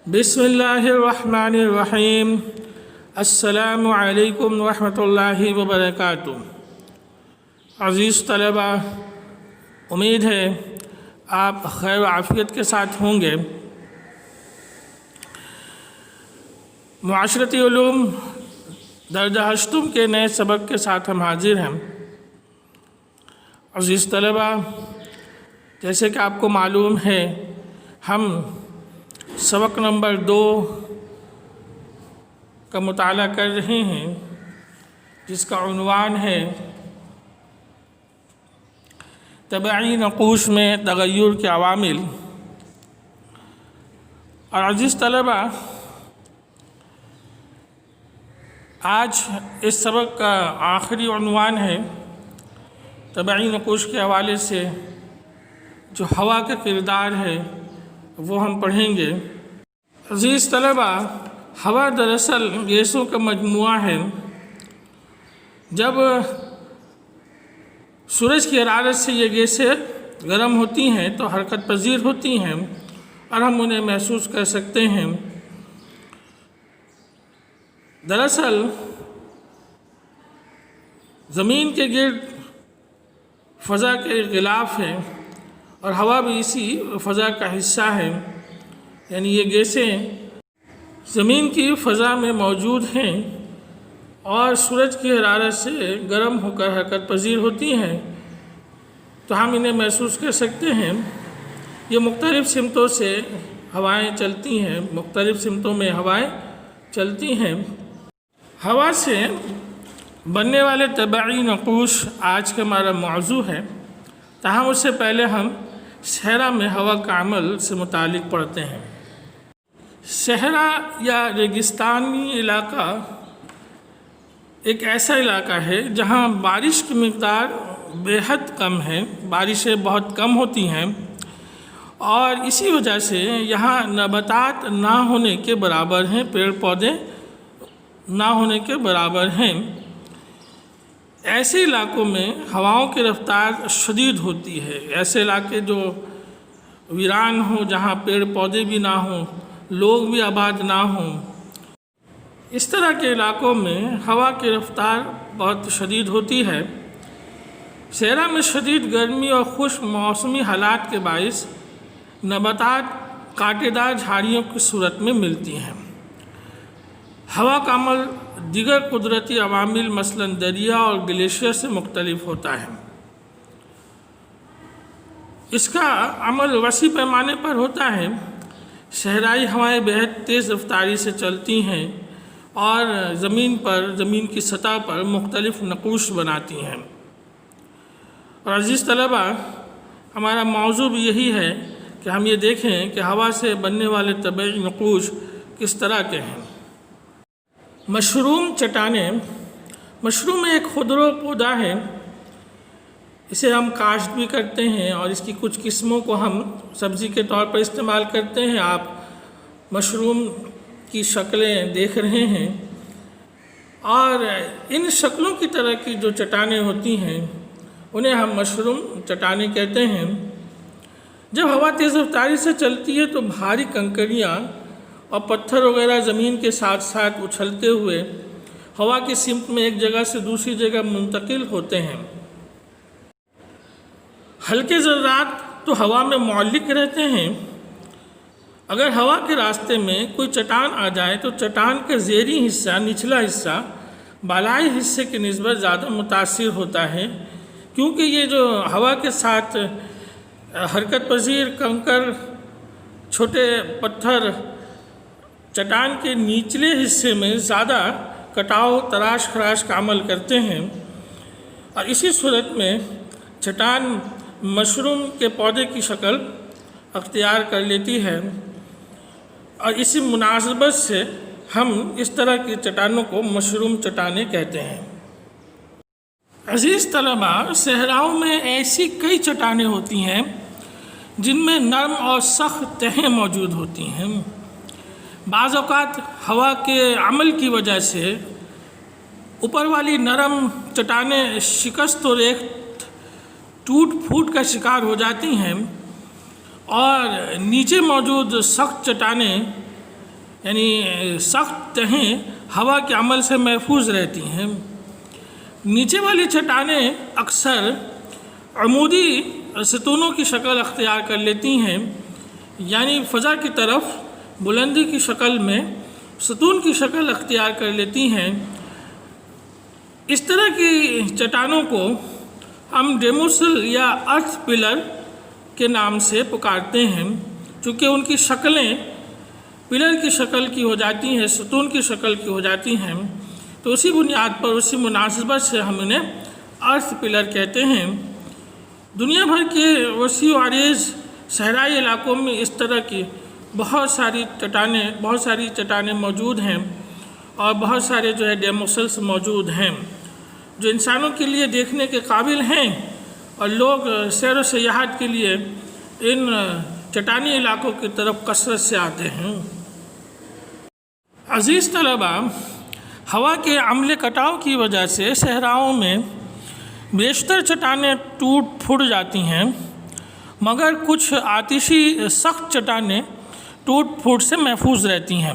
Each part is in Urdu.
بسم اللہ الرحمن الرحیم۔ السلام علیکم ورحمۃ اللہ وبرکاتہ۔ عزیز طلبہ، امید ہے آپ خیر و عافیت کے ساتھ ہوں گے۔ معاشرتی علوم درجہ ہشتم کے نئے سبق کے ساتھ ہم حاضر ہیں۔ عزیز طلبہ، جیسے کہ آپ کو معلوم ہے، ہم سبق نمبر 2 کا مطالعہ کر رہے ہیں، جس کا عنوان ہے طبعی نقوش میں تغیر کے عوامل۔ اور عزیز طلبہ، آج اس سبق کا آخری عنوان ہے طبعی نقوش کے حوالے سے جو ہوا کا کردار ہے وہ ہم پڑھیں گے۔ عزیز طلبہ، ہوا دراصل گیسوں کا مجموعہ ہے۔ جب سورج کی حرارت سے یہ گیسیں گرم ہوتی ہیں تو حرکت پذیر ہوتی ہیں اور ہم انہیں محسوس کر سکتے ہیں۔ دراصل زمین کے گرد فضا کے غلاف ہے اور ہوا بھی اسی فضا کا حصہ ہے، یعنی یہ گیسیں زمین کی فضا میں موجود ہیں اور سورج کی حرارت سے گرم ہو کر حرکت پذیر ہوتی ہیں، تو ہم انہیں محسوس کر سکتے ہیں۔ یہ مختلف سمتوں سے ہوائیں چلتی ہیں، مختلف سمتوں میں ہوائیں چلتی ہیں۔ ہوا سے بننے والے طبعی نقوش آج کا ہمارا موضوع ہے، تاہم اس سے پہلے ہم صحرا میں ہوا کا عمل سے متعلق پڑھتے ہیں۔ صحرا یا ریگستانی علاقہ ایک ایسا علاقہ ہے جہاں بارش کی مقدار بے حد کم ہے، بارشیں بہت کم ہوتی ہیں اور اسی وجہ سے یہاں نباتات نہ ہونے کے برابر ہیں، پیڑ پودے نہ ہونے کے برابر ہیں۔ ایسے علاقوں میں ہواؤں کی رفتار شدید ہوتی ہے۔ ایسے علاقے جو ویران ہوں، جہاں پیڑ پودے بھی نہ ہوں، لوگ بھی آباد نہ ہوں، اس طرح کے علاقوں میں ہوا کی رفتار بہت شدید ہوتی ہے۔ صحرا میں شدید گرمی اور خشک موسمی حالات کے باعث نباتات کانٹے دار جھاڑیوں کی صورت میں ملتی ہیں۔ ہوا کا عمل دیگر قدرتی عوامل مثلاً دریا اور گلیشیئر سے مختلف ہوتا ہے۔ اس کا عمل وسیع پیمانے پر ہوتا ہے۔ صحرائی ہوائیں بہت تیز رفتاری سے چلتی ہیں اور زمین کی سطح پر مختلف نقوش بناتی ہیں۔ اور عزیز طلبہ، ہمارا موضوع بھی یہی ہے کہ ہم یہ دیکھیں کہ ہوا سے بننے والے طبعی نقوش کس طرح کے ہیں۔ مشروم چٹانیں۔ مشروم ایک خضرو پودا ہے، اسے ہم کاشت بھی کرتے ہیں اور اس کی کچھ قسموں کو ہم سبزی کے طور پر استعمال کرتے ہیں۔ آپ مشروم کی شکلیں دیکھ رہے ہیں اور ان شکلوں کی طرح کی جو چٹانیں ہوتی ہیں انہیں ہم مشروم چٹانیں کہتے ہیں۔ جب ہوا تیز رفتاری سے چلتی ہے تو بھاری کنکریاں اور پتھر وغیرہ زمین کے ساتھ ساتھ اچھلتے ہوئے ہوا کی سمت میں ایک جگہ سے دوسری جگہ منتقل ہوتے ہیں۔ ہلکے ذرات تو ہوا میں معلق رہتے ہیں۔ اگر ہوا کے راستے میں کوئی چٹان آ جائے تو چٹان کا زیریں حصہ، نچلا حصہ بالائی حصے کی نسبت زیادہ متاثر ہوتا ہے، کیونکہ یہ جو ہوا کے ساتھ حرکت پذیر کنکر، چھوٹے پتھر چٹان کے نچلے حصے میں زیادہ کٹاؤ، تراش خراش کا عمل کرتے ہیں اور اسی صورت میں چٹان مشروم کے پودے کی شکل اختیار کر لیتی ہے اور اسی مناسبت سے ہم اس طرح کی چٹانوں کو مشروم چٹانیں کہتے ہیں۔ عزیز طلبہ، صحراؤں میں ایسی کئی چٹانیں ہوتی ہیں جن میں نرم اور سخت تہیں موجود ہوتی ہیں۔ بعض اوقات ہوا کے عمل کی وجہ سے اوپر والی نرم چٹانیں شکست و ریخت، ٹوٹ پھوٹ کا شکار ہو جاتی ہیں اور نیچے موجود سخت چٹانیں یعنی سخت تہیں ہوا کے عمل سے محفوظ رہتی ہیں۔ نیچے والی چٹانیں اکثر عمودی ستونوں کی شکل اختیار کر لیتی ہیں، یعنی فضا کی طرف بلندی کی شکل میں ستون کی شکل اختیار کر لیتی ہیں۔ اس طرح کی چٹانوں کو ہم ڈیموسل یا ارتھ پلر کے نام سے پکارتے ہیں، چونکہ ان کی شکلیں پلر کی شکل کی ہو جاتی ہیں، ستون کی شکل کی ہو جاتی ہیں، تو اسی بنیاد پر اسی مناسبت سے ہم انہیں ارتھ پلر کہتے ہیں۔ دنیا بھر کے وسیع و عریض صحرائی علاقوں میں اس طرح کی بہت ساری چٹانیں موجود ہیں، اور بہت سارے جو ہے ڈیموسلس موجود ہیں جو انسانوں کے لیے دیکھنے کے قابل ہیں، اور لوگ سیر و سیاحت کے لیے ان چٹانی علاقوں کی طرف کثرت سے آتے ہیں۔ عزیز طلبہ، ہوا کے عمل کٹاؤ کی وجہ سے صحراؤں میں بیشتر چٹانیں ٹوٹ پھوٹ جاتی ہیں، مگر کچھ آتشی سخت چٹانیں ٹوٹ پھوٹ سے محفوظ رہتی ہیں۔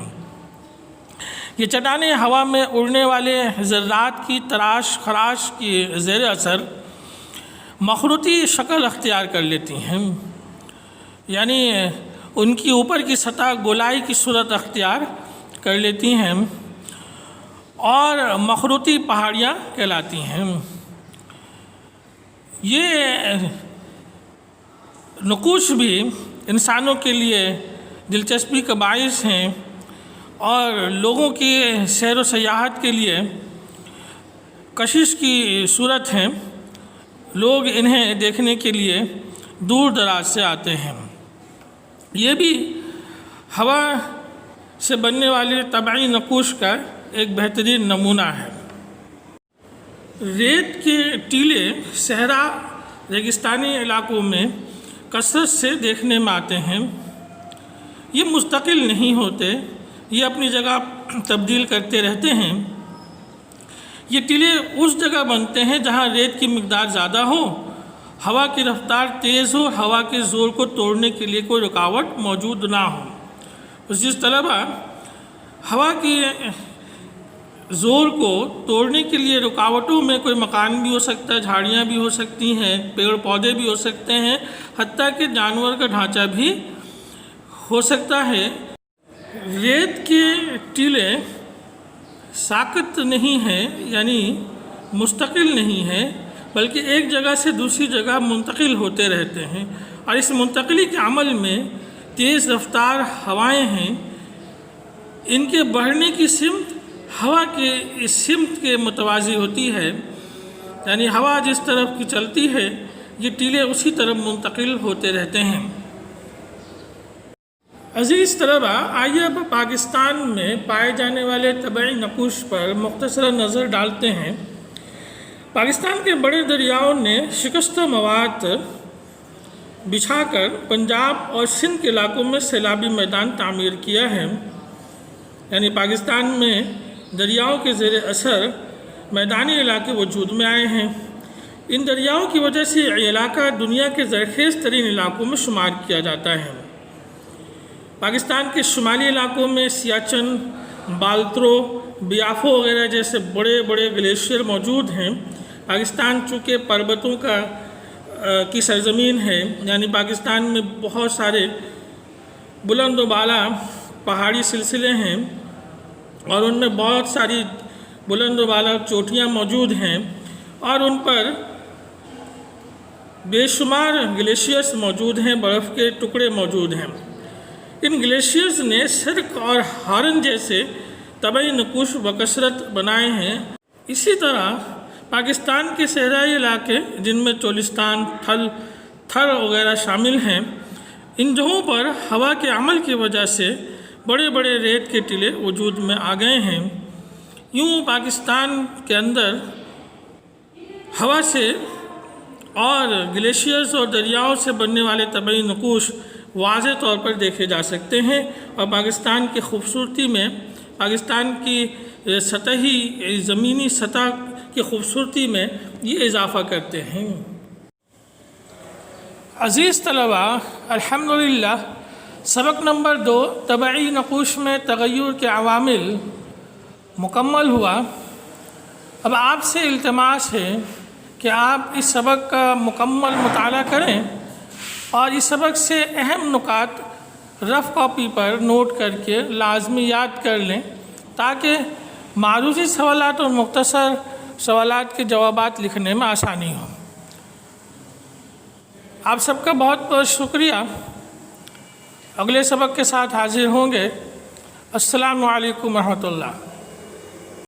یہ چٹانیں ہوا میں اڑنے والے ذرات کی تراش خراش کی زیر اثر مخروطی شکل اختیار کر لیتی ہیں، یعنی ان کی اوپر کی سطح گولائی کی صورت اختیار کر لیتی ہیں اور مخروطی پہاڑیاں کہلاتی ہیں۔ یہ نقوش بھی انسانوں کے لیے دلچسپی کا باعث ہیں اور لوگوں کی سیر و سیاحت کے لیے کشش کی صورت ہیں۔ لوگ انہیں دیکھنے کے لیے دور دراز سے آتے ہیں۔ یہ بھی ہوا سے بننے والے طبعی نقوش کا ایک بہترین نمونہ ہے۔ ریت کے ٹیلے صحرا ریگستانی علاقوں میں کثرت سے دیکھنے میں آتے ہیں۔ یہ مستقل نہیں ہوتے، یہ اپنی جگہ تبدیل کرتے رہتے ہیں۔ یہ ٹیلے اس جگہ بنتے ہیں جہاں ریت کی مقدار زیادہ ہو، ہوا کی رفتار تیز ہو، ہوا کے زور کو توڑنے کے لیے کوئی رکاوٹ موجود نہ ہو۔ عزیز طلبہ، ہوا کی زور کو توڑنے کے لیے رکاوٹوں میں کوئی مکان بھی ہو سکتا ہے، جھاڑیاں بھی ہو سکتی ہیں، پیڑ پودے بھی ہو سکتے ہیں، حتیٰ کہ جانور کا ڈھانچہ بھی ہو سکتا ہے۔ ریت کے ٹیلے ساکت نہیں ہیں، یعنی مستقل نہیں ہیں، بلکہ ایک جگہ سے دوسری جگہ منتقل ہوتے رہتے ہیں، اور اس منتقلی کے عمل میں تیز رفتار ہوائیں ہیں۔ ان کے بڑھنے کی سمت ہوا کے اس سمت کے متوازی ہوتی ہے، یعنی ہوا جس طرف کی چلتی ہے یہ ٹیلے اسی طرف منتقل ہوتے رہتے ہیں۔ عزیز طلبہ، آئیے اب پاکستان میں پائے جانے والے طبعی نقوش پر مختصر نظر ڈالتے ہیں۔ پاکستان کے بڑے دریاؤں نے شکستہ مواد بچھا کر پنجاب اور سندھ کے علاقوں میں سیلابی میدان تعمیر کیا ہے، یعنی پاکستان میں دریاؤں کے زیر اثر میدانی علاقے وجود میں آئے ہیں۔ ان دریاؤں کی وجہ سے یہ علاقہ دنیا کے زرخیز ترین علاقوں میں شمار کیا جاتا ہے۔ پاکستان کے شمالی علاقوں میں سیاچن، بالترو، بیافو وغیرہ جیسے بڑے بڑے گلیشیئر موجود ہیں۔ پاکستان چونکہ پربتوں کی سرزمین ہے، یعنی پاکستان میں بہت سارے بلند و بالا پہاڑی سلسلے ہیں، اور ان میں بہت ساری بلند و بالا چوٹیاں موجود ہیں، اور ان پر بے شمار گلیشیئرز موجود ہیں، برف کے ٹکڑے موجود ہیں۔ ان گلیشیئرز نے سرک اور ہارن جیسے طبعی نقوش بکثرت بنائے ہیں۔ اسی طرح پاکستان کے صحرائی علاقے، جن میں چولستان، تھر وغیرہ شامل ہیں، ان جگہوں پر ہوا کے عمل کی وجہ سے بڑے بڑے ریت کے ٹیلے وجود میں آ گئے ہیں۔ یوں پاکستان کے اندر ہوا سے اور گلیشیئرز اور دریاؤں سے بننے والے طبعی نقوش واضح طور پر دیکھے جا سکتے ہیں، اور پاکستان کی خوبصورتی میں، پاکستان کی سطحی زمینی سطح کی خوبصورتی میں یہ اضافہ کرتے ہیں۔ عزیز طلبہ، الحمدللہ سبق نمبر 2 طبعی نقوش میں تغیر کے عوامل مکمل ہوا۔ اب آپ سے التماس ہے کہ آپ اس سبق کا مکمل مطالعہ کریں اور اس سبق سے اہم نکات رف کاپی پر نوٹ کر کے لازمی یاد کر لیں تاکہ معروضی سوالات اور مختصر سوالات کے جوابات لکھنے میں آسانی ہو۔ آپ سب کا بہت بہت شکریہ۔ اگلے سبق کے ساتھ حاضر ہوں گے۔ السلام علیکم ورحمۃ اللہ۔